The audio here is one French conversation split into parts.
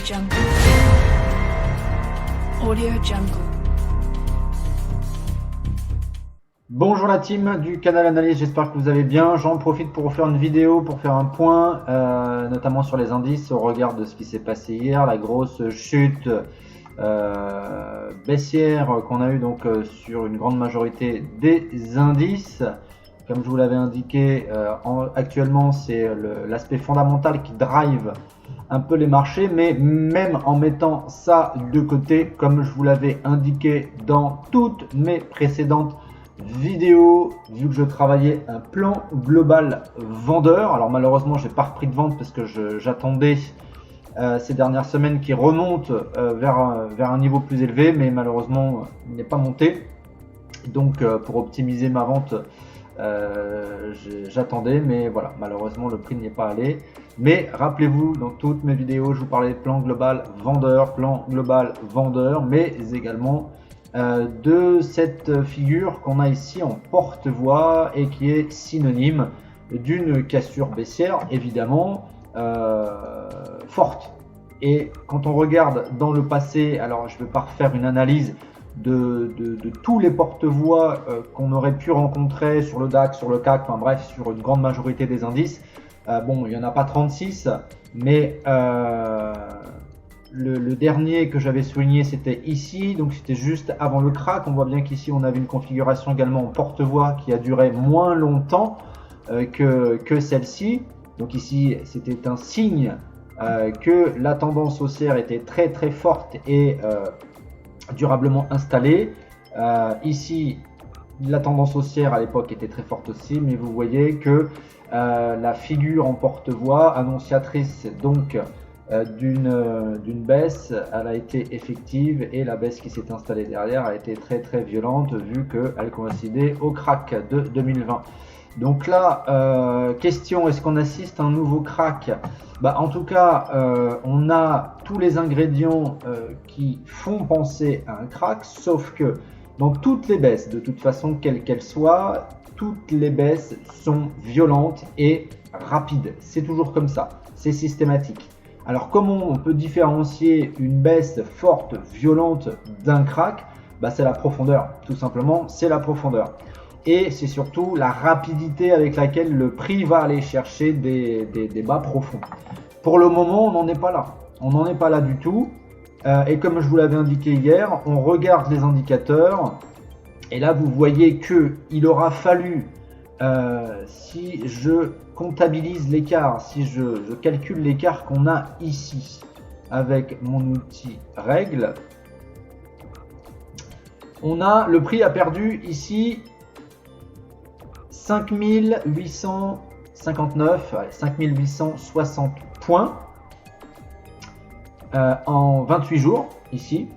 Jungle. Audio Jungle. Bonjour la team du canal Analyse, j'espère que vous allez bien. J'en profite pour vous faire une vidéo, pour faire un point, notamment sur les indices au regard de ce qui s'est passé hier, la grosse chute baissière qu'on a eu donc sur une grande majorité des indices. Comme je vous l'avais indiqué, actuellement c'est l'aspect fondamental qui drive un peu les marchés, mais même en mettant ça de côté, comme je vous l'avais indiqué dans toutes mes précédentes vidéo, vu que je travaillais un plan global vendeur. Alors malheureusement j'ai pas repris de vente parce que j'attendais ces dernières semaines qui remontent vers un niveau plus élevé, mais malheureusement il n'est pas monté. Donc pour optimiser ma vente, j'attendais, mais voilà, malheureusement le prix n'y est pas allé. Mais rappelez-vous, dans toutes mes vidéos je vous parlais de plan global vendeur, mais également de cette figure qu'on a ici en porte-voix et qui est synonyme d'une cassure baissière évidemment forte. Et quand on regarde dans le passé, alors je ne vais pas refaire une analyse de tous les porte-voix qu'on aurait pu rencontrer sur le DAX, sur le CAC, enfin bref, sur une grande majorité des indices. Bon, il n'y en a pas 36, mais le dernier que j'avais souligné, c'était ici, donc c'était juste avant le crack. On voit bien qu'ici on avait une configuration également en porte-voix qui a duré moins longtemps que celle-ci. Donc ici c'était un signe que la tendance haussière était très très forte et durablement installée. Ici la tendance haussière à l'époque était très forte aussi, mais vous voyez que la figure en porte-voix annonciatrice donc d'une baisse, elle a été effective et la baisse qui s'est installée derrière a été très très violente vu qu'elle coïncidait au crack de 2020. Donc là, question, est-ce qu'on assiste à un nouveau crack? En tout cas, on a tous les ingrédients qui font penser à un crack, sauf que dans toutes les baisses, de toute façon, quelles qu'elles soient, toutes les baisses sont violentes et rapides. C'est toujours comme ça, c'est systématique. Alors comment on peut différencier une baisse forte, violente d'un crack? C'est la profondeur, tout simplement, c'est la profondeur. Et c'est surtout la rapidité avec laquelle le prix va aller chercher des bas profonds. Pour le moment, on n'en est pas là. On n'en est pas là du tout. Et comme je vous l'avais indiqué hier, on regarde les indicateurs. Et là, vous voyez qu'il aura fallu, si je comptabilise l'écart, si je calcule l'écart qu'on a ici avec mon outil règle, le prix a perdu ici 5859, 5860 points en 28 jours ici.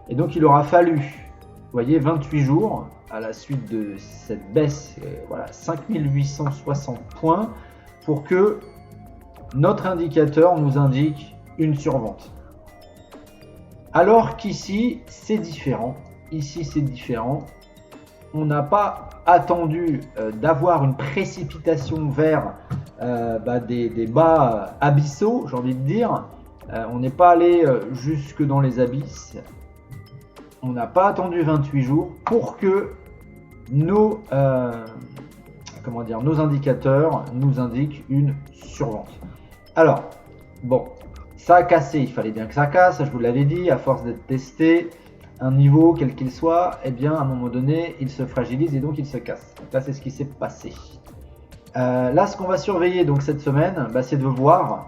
Et donc il aura fallu, vous voyez, 28 jours à la suite de cette baisse, voilà, 5860 points pour que notre indicateur nous indique une survente. Alors qu'ici c'est différent. Ici c'est différent. On n'a pas attendu d'avoir une précipitation vers des bas abyssaux, j'ai envie de dire. On n'est pas allé jusque dans les abysses. On n'a pas attendu 28 jours pour que nos indicateurs nous indiquent une survente. Alors, bon, ça a cassé, il fallait bien que ça casse, je vous l'avais dit, à force d'être testé, un niveau, quel qu'il soit, eh bien, à un moment donné, il se fragilise et donc il se casse. Donc là, c'est ce qui s'est passé. Là, ce qu'on va surveiller donc cette semaine, c'est de voir.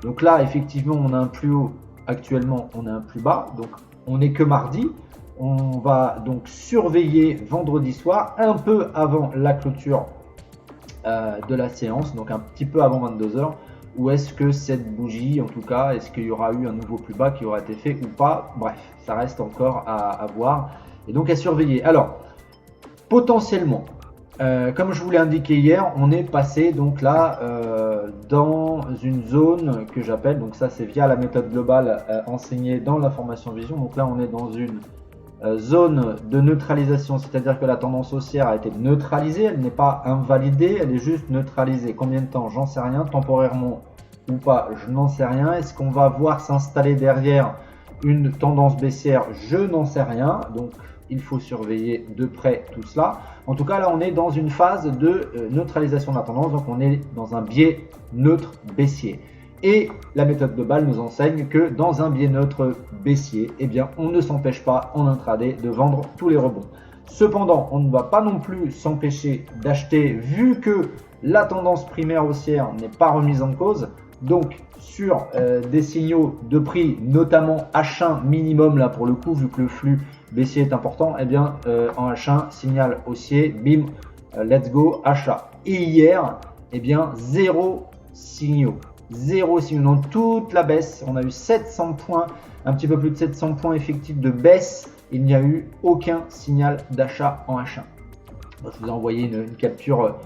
Donc là, effectivement, on a un plus haut. Actuellement, on a un plus bas. Donc, on n'est que mardi. On va donc surveiller vendredi soir, un peu avant la clôture de la séance, donc un petit peu avant 22 h. Ou est-ce que cette bougie, en tout cas, est-ce qu'il y aura eu un nouveau plus bas qui aura été fait ou pas? Bref, ça reste encore à voir et donc à surveiller. Alors, potentiellement, comme je vous l'ai indiqué hier, on est passé donc là dans une zone que j'appelle, donc ça c'est via la méthode globale enseignée dans la formation Vision. Donc là, on est dans une zone de neutralisation, c'est-à-dire que la tendance haussière a été neutralisée, elle n'est pas invalidée, elle est juste neutralisée. Combien de temps? J'en sais rien, temporairement ou pas? Je n'en sais rien. Est-ce qu'on va voir s'installer derrière une tendance baissière? Je n'en sais rien. Donc, il faut surveiller de près tout cela. En tout cas, là, on est dans une phase de neutralisation de la tendance. Donc, on est dans un biais neutre baissier. Et la méthode de Bâle nous enseigne que dans un biais neutre baissier, eh bien, on ne s'empêche pas en intraday de vendre tous les rebonds. Cependant, on ne va pas non plus s'empêcher d'acheter vu que la tendance primaire haussière n'est pas remise en cause. Donc, sur des signaux de prix, notamment H1 minimum, là pour le coup, vu que le flux baissier est important, eh bien, en H1, signal haussier, bim, let's go, achat. Et hier, eh bien, zéro signaux. Zéro signaux dans toute la baisse. On a eu 700 points, un petit peu plus de 700 points effectifs de baisse. Il n'y a eu aucun signal d'achat en H1. Je vous ai envoyé une capture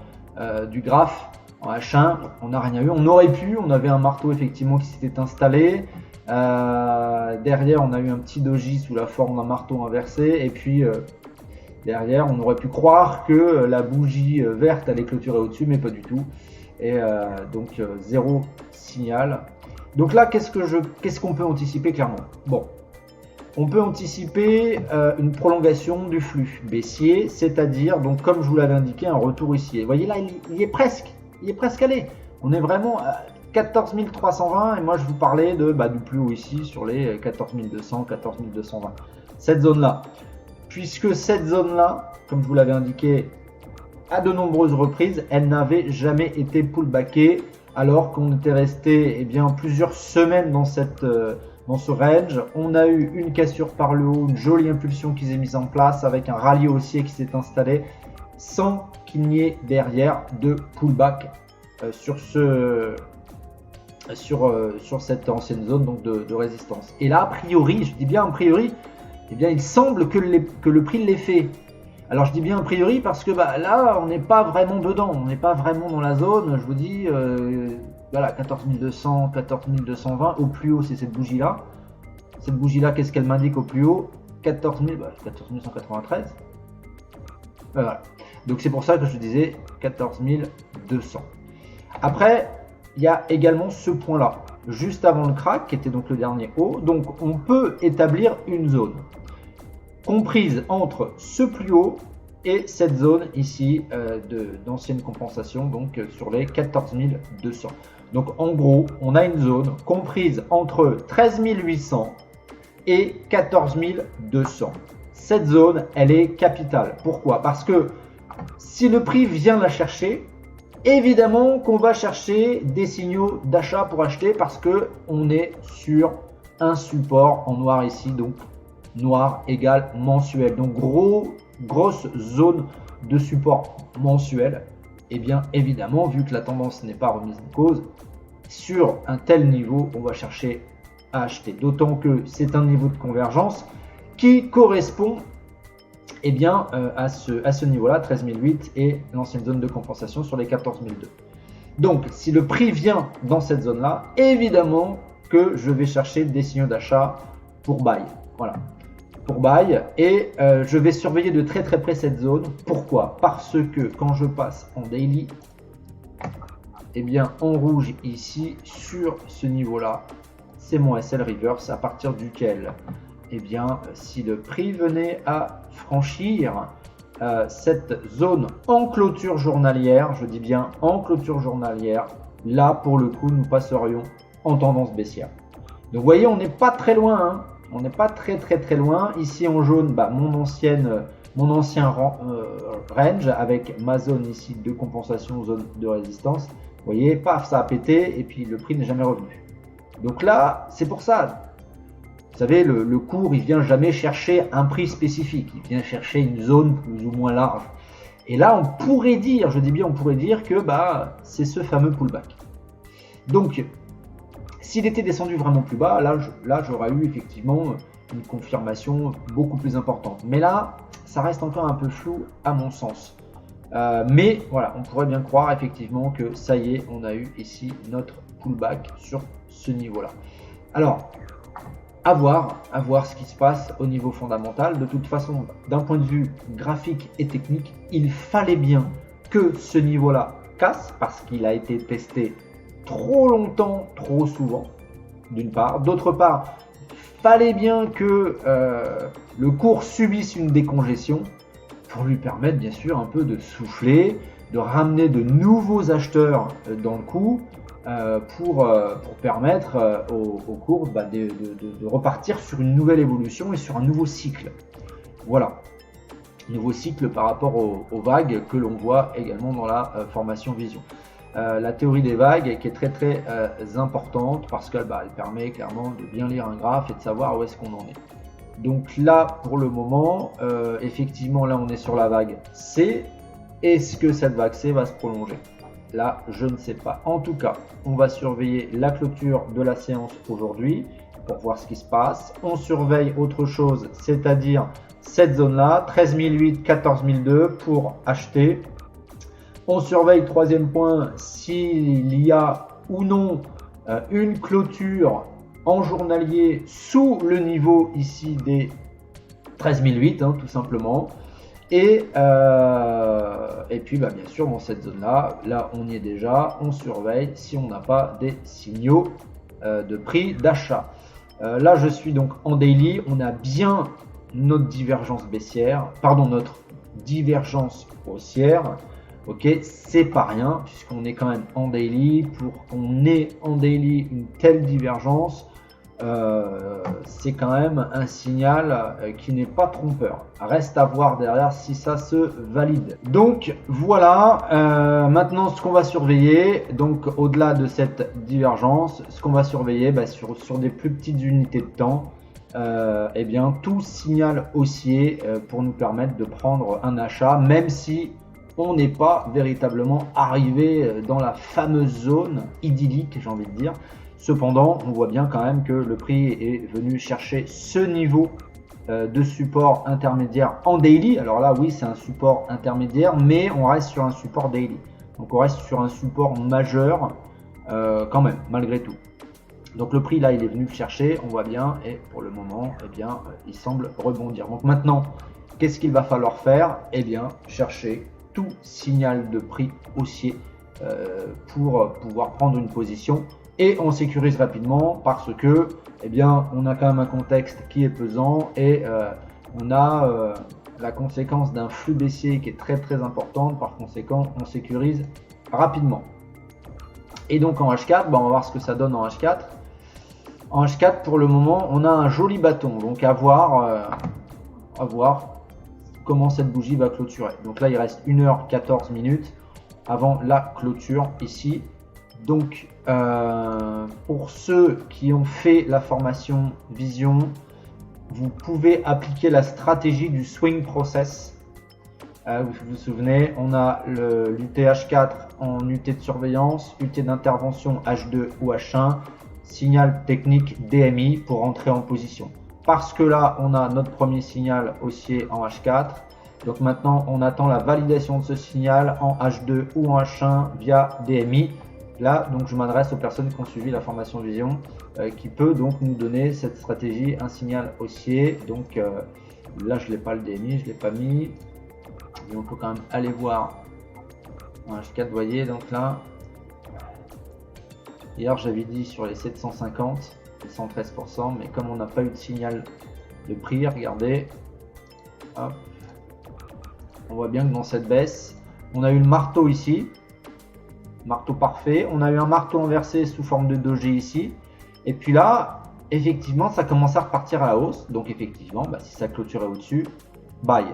du graphe en H1. On n'a rien eu. On aurait pu. On avait un marteau effectivement qui s'était installé. Derrière, on a eu un petit doji sous la forme d'un marteau inversé. Et puis derrière, on aurait pu croire que la bougie verte allait clôturer au-dessus, mais pas du tout. Et donc zéro signal. Donc là, qu'est-ce qu'on peut anticiper clairement? Bon, on peut anticiper une prolongation du flux baissier, c'est-à-dire, donc comme je vous l'avais indiqué, un retour ici. Et vous voyez là, il est presque allé. On est vraiment à 14 320 et moi je vous parlais du plus haut ici sur les 14 200, 14 220. Cette zone-là, puisque cette zone-là, comme je vous l'avais indiqué, à de nombreuses reprises, elle n'avait jamais été pullbackée alors qu'on était resté plusieurs semaines dans ce range. On a eu une cassure par le haut, une jolie impulsion qui s'est mise en place avec un rallye haussier qui s'est installé sans qu'il n'y ait derrière de pullback sur cette ancienne zone donc de résistance. Et là, a priori, je dis bien a priori, il semble que le prix l'ait fait. Alors je dis bien a priori parce que là on n'est pas vraiment dedans, on n'est pas vraiment dans la zone, je vous dis, voilà, 14 200, 14 220, au plus haut c'est cette bougie là. Cette bougie là, qu'est-ce qu'elle m'indique au plus haut? 14 193. Voilà. Donc c'est pour ça que je disais 14 200. Après, il y a également ce point là, juste avant le crack, qui était donc le dernier haut, donc on peut établir une zone comprise entre ce plus haut et cette zone ici d'ancienne compensation, donc sur les 14 200. Donc en gros, on a une zone comprise entre 13 800 et 14 200. Cette zone, elle est capitale. Pourquoi? Parce que si le prix vient la chercher, évidemment qu'on va chercher des signaux d'achat pour acheter parce que on est sur un support en noir ici, donc noir égale mensuel. Donc grosse zone de support mensuel. Et bien évidemment, vu que la tendance n'est pas remise en cause, sur un tel niveau, on va chercher à acheter. D'autant que c'est un niveau de convergence qui correspond à ce niveau-là, 13 008 et l'ancienne zone de compensation sur les 14 002. Donc si le prix vient dans cette zone-là, évidemment que je vais chercher des signaux d'achat pour buy. Voilà. Pour buy et je vais surveiller de très très près cette zone. Pourquoi? Parce que quand je passe en daily, en rouge ici sur ce niveau là, c'est mon SL reverse à partir duquel si le prix venait à franchir cette zone en clôture journalière, je dis bien en clôture journalière, là pour le coup nous passerions en tendance baissière. Donc vous voyez, on n'est pas très loin, hein. On n'est pas très loin. Ici en jaune, mon ancien range avec ma zone ici de compensation, zone de résistance. Vous voyez, paf, ça a pété et puis le prix n'est jamais revenu. Donc là, c'est pour ça. Vous savez, le cours, il vient jamais chercher un prix spécifique. Il vient chercher une zone plus ou moins large. Et là, on pourrait dire, je dis bien, on pourrait dire que c'est ce fameux pullback. Donc, s'il était descendu vraiment plus bas, là j'aurais eu effectivement une confirmation beaucoup plus importante. Mais là, ça reste encore un peu flou à mon sens. Mais voilà, on pourrait bien croire effectivement que ça y est, on a eu ici notre pullback sur ce niveau-là. Alors, à voir ce qui se passe au niveau fondamental. De toute façon, d'un point de vue graphique et technique, il fallait bien que ce niveau-là casse parce qu'il a été testé trop longtemps, trop souvent, d'une part. D'autre part, fallait bien que le cours subisse une décongestion pour lui permettre bien sûr un peu de souffler, de ramener de nouveaux acheteurs dans le coup pour permettre au cours de repartir sur une nouvelle évolution et sur un nouveau cycle. Voilà, nouveau cycle par rapport aux vagues que l'on voit également dans la formation vision. La théorie des vagues qui est très très importante parce qu'elle elle permet clairement de bien lire un graphe et de savoir où est-ce qu'on en est. Donc là pour le moment, effectivement là on est sur la vague C. Est-ce que cette vague C va se prolonger? Là je ne sais pas. En tout cas on va surveiller la clôture de la séance aujourd'hui pour voir ce qui se passe. On surveille autre chose, c'est-à-dire cette zone là, 13 008, 14 002 pour acheter. On surveille, troisième point, s'il y a ou non une clôture en journalier sous le niveau ici des 13 008, tout simplement. Et puis bien sûr dans cette zone là on y est déjà, on surveille si on n'a pas des signaux de prix d'achat. Là je suis donc en daily, on a bien notre divergence baissière, notre divergence haussière. Ok, c'est pas rien puisqu'on est quand même en daily. Pour qu'on ait en daily une telle divergence, c'est quand même un signal qui n'est pas trompeur. Reste à voir derrière si ça se valide. Donc voilà, maintenant ce qu'on va surveiller, donc au-delà de cette divergence, ce qu'on va surveiller sur des plus petites unités de temps, tout signal haussier pour nous permettre de prendre un achat, même si on n'est pas véritablement arrivé dans la fameuse zone idyllique, j'ai envie de dire. Cependant, on voit bien quand même que le prix est venu chercher ce niveau de support intermédiaire en daily. Alors là, oui, c'est un support intermédiaire, mais on reste sur un support daily. Donc on reste sur un support majeur quand même, malgré tout. Donc le prix là, il est venu le chercher, on voit bien, et pour le moment, il semble rebondir. Donc maintenant, qu'est-ce qu'il va falloir faire? Chercher tout signal de prix haussier pour pouvoir prendre une position, et on sécurise rapidement parce que on a quand même un contexte qui est pesant et on a la conséquence d'un flux baissier qui est très très importante. Par conséquent, on sécurise rapidement. Et donc en H4, on va voir ce que ça donne en H4. En H4 pour le moment on a un joli bâton, donc à voir comment cette bougie va clôturer. Donc là il reste 1h14 minutes avant la clôture ici. Donc pour ceux qui ont fait la formation vision, vous pouvez appliquer la stratégie du swing process. Vous vous souvenez, on a l'UTH4 en UT de surveillance, UT d'intervention H2 ou H1, signal technique DMI pour entrer en position. Parce que là, on a notre premier signal haussier en H4. Donc maintenant, on attend la validation de ce signal en H2 ou en H1 via DMI. Là, donc, je m'adresse aux personnes qui ont suivi la formation vision, qui peut donc nous donner cette stratégie, un signal haussier. Donc là, je l'ai pas le DMI, je l'ai pas mis. Mais on peut quand même aller voir en H4, vous voyez, donc là, hier j'avais dit sur les 750, 113%, mais comme on n'a pas eu de signal de prix, regardez, hop, on voit bien que dans cette baisse, on a eu le marteau ici, marteau parfait, on a eu un marteau inversé sous forme de doji ici, et puis là, effectivement, ça commence à repartir à la hausse, donc effectivement, si ça clôturait au-dessus, buy.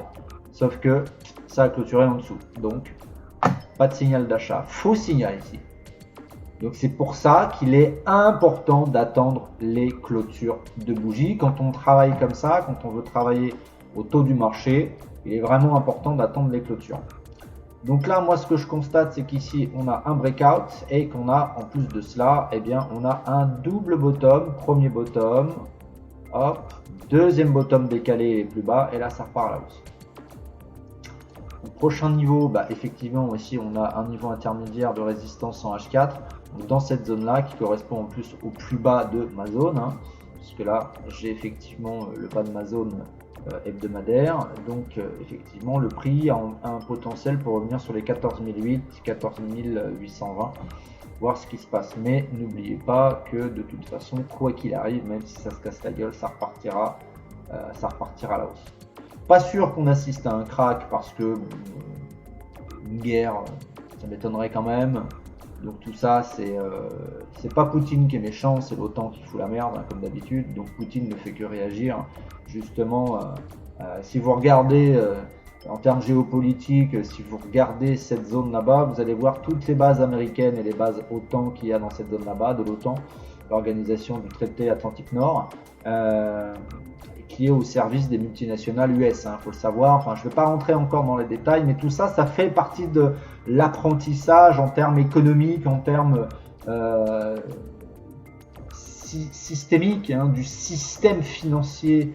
Sauf que ça a clôturé en dessous, donc pas de signal d'achat, faux signal ici. Donc c'est pour ça qu'il est important d'attendre les clôtures de bougies. Quand on travaille comme ça, quand on veut travailler au taux du marché, il est vraiment important d'attendre les clôtures. Donc là, moi ce que je constate, c'est qu'ici on a un breakout et qu'on a en plus de cela, on a un double bottom, premier bottom, hop, deuxième bottom décalé plus bas, et là ça repart à la hausse. Au prochain niveau, effectivement aussi on a un niveau intermédiaire de résistance en H4, donc dans cette zone là qui correspond en plus au plus bas de ma zone, puisque là j'ai effectivement le bas de ma zone hebdomadaire, donc effectivement le prix a un potentiel pour revenir sur les 14 008, 14 820, voir ce qui se passe. Mais n'oubliez pas que de toute façon, quoi qu'il arrive, même si ça se casse la gueule, ça repartira à la hausse. Pas sûr qu'on assiste à un crack parce que une guerre, ça m'étonnerait quand même. Donc tout ça, c'est pas Poutine qui est méchant, c'est l'OTAN qui fout la merde, hein, comme d'habitude. Donc Poutine ne fait que réagir. Justement, si vous regardez en termes géopolitiques, si vous regardez cette zone là-bas, vous allez voir toutes les bases américaines et les bases OTAN qu'il y a dans cette zone là-bas, de l'OTAN, l'organisation du traité Atlantique Nord, qui est au service des multinationales US, faut le savoir. Enfin, je ne vais pas rentrer encore dans les détails, mais tout ça, ça fait partie de l'apprentissage en termes économiques, en termes systémiques, du système financier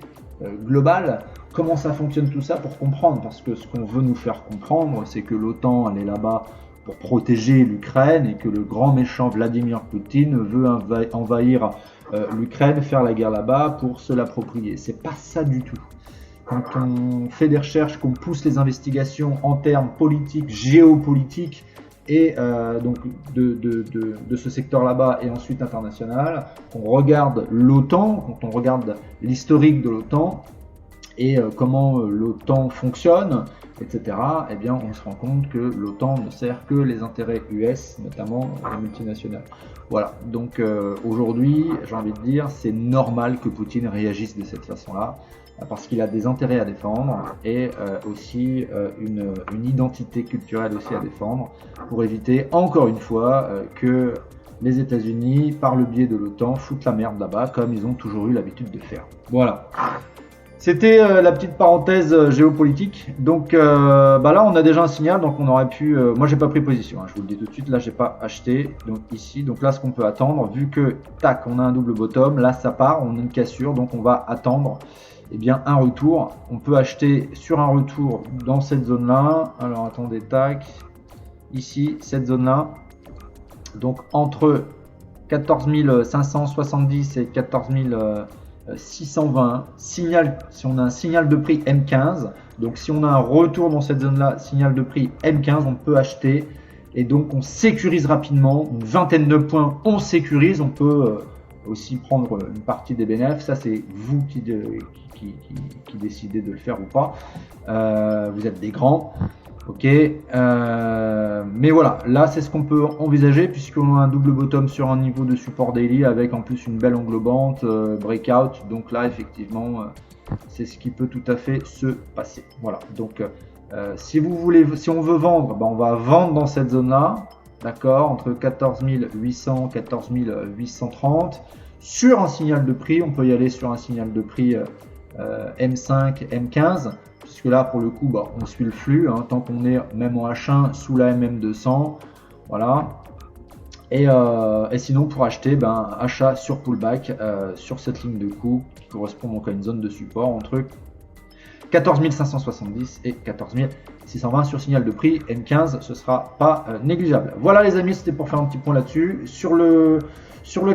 global. Comment ça fonctionne tout ça pour comprendre, parce que ce qu'on veut nous faire comprendre, c'est que l'OTAN, elle est là-bas pour protéger l'Ukraine et que le grand méchant Vladimir Poutine veut envahir l'Ukraine, faire la guerre là-bas pour se l'approprier. C'est pas ça du tout. Quand on fait des recherches, qu'on pousse les investigations en termes politiques, géopolitiques et donc de ce secteur là-bas et ensuite international, qu'on regarde l'OTAN, quand on regarde l'historique de l'OTAN et comment l'OTAN fonctionne, etc., eh bien, on se rend compte que l'OTAN ne sert que les intérêts US, notamment les multinationales. Voilà, donc aujourd'hui, j'ai envie de dire, c'est normal que Poutine réagisse de cette façon-là, parce qu'il a des intérêts à défendre et aussi une identité culturelle aussi à défendre, pour éviter, encore une fois, que les États-Unis, par le biais de l'OTAN, foutent la merde là-bas, comme ils ont toujours eu l'habitude de faire. Voilà. C'était la petite parenthèse géopolitique. Donc là on a déjà un signal, donc on aurait pu. Moi j'ai pas pris position, je vous le dis tout de suite. Là j'ai pas acheté. Donc ici, donc là ce qu'on peut attendre, vu que tac, on a un double bottom, là ça part, on a une cassure, donc on va attendre. bien un retour. On peut acheter sur un retour dans cette zone-là. Alors attendez, tac. Ici, cette zone-là. Donc entre 14 570 et 14 620, signal, si on a un signal de prix M15, donc si on a un retour dans cette zone là, signal de prix M15, on peut acheter et donc on sécurise rapidement, une vingtaine de points, on sécurise, on peut aussi prendre une partie des bénéfices, ça c'est vous qui décidez de le faire ou pas, vous êtes des grands. Ok, mais voilà, là c'est ce qu'on peut envisager puisqu'on a un double bottom sur un niveau de support daily avec en plus une belle englobante, breakout, donc là effectivement c'est ce qui peut tout à fait se passer. Voilà, donc si on veut vendre, on va vendre dans cette zone là, d'accord, entre 14 800 et 14 830 sur un signal de prix. On peut y aller sur un signal de prix M5, M15. Puisque là, pour le coup, on suit le flux, tant qu'on est même en H1 sous la MM200. Voilà. Et sinon, pour acheter, achat sur pullback sur cette ligne de coup qui correspond donc à une zone de support entre 14 570 et 14 620 sur signal de prix. M15, ce sera pas négligeable. Voilà les amis, c'était pour faire un petit point là-dessus. Sur le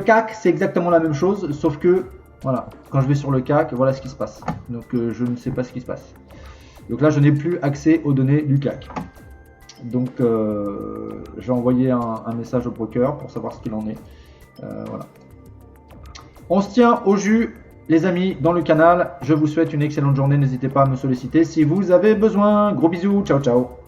CAC, c'est exactement la même chose, sauf que voilà, quand je vais sur le CAC, voilà ce qui se passe. Donc je ne sais pas ce qui se passe. Donc là, je n'ai plus accès aux données du CAC. Donc, j'ai envoyé un message au broker pour savoir ce qu'il en est. Voilà. On se tient au jus, les amis, dans le canal. Je vous souhaite une excellente journée. N'hésitez pas à me solliciter si vous avez besoin. Gros bisous. Ciao, ciao.